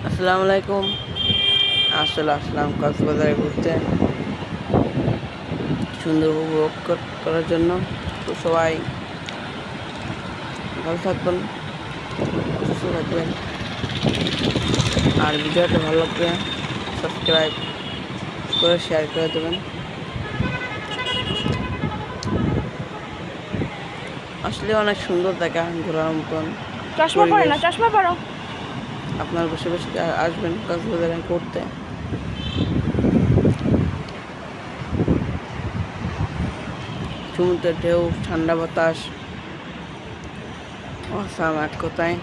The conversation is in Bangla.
আসসালামু আলাইকুম। আসলে আসলাম কক্সবাজারে ঘুরতে, সুন্দর উপভোগ করার জন্য। তো সবাই ভালো থাকবেন, সুস্থ থাকবেন। আর ভিডিওটা ভালো লাগবে সাবস্ক্রাইব করে শেয়ার করে দেবেন। আসলে অনেক সুন্দর জায়গা, ঘোরার মতন চশমা পড়ো না, পরিবেশ। চশমা পড়ো। আপনার বসে বসে আসবেন কক্সবাজারে ঘুরতে। সমুদ্রের ঢেউ, ঠান্ডা বাতাস, অসাম এক কথায়।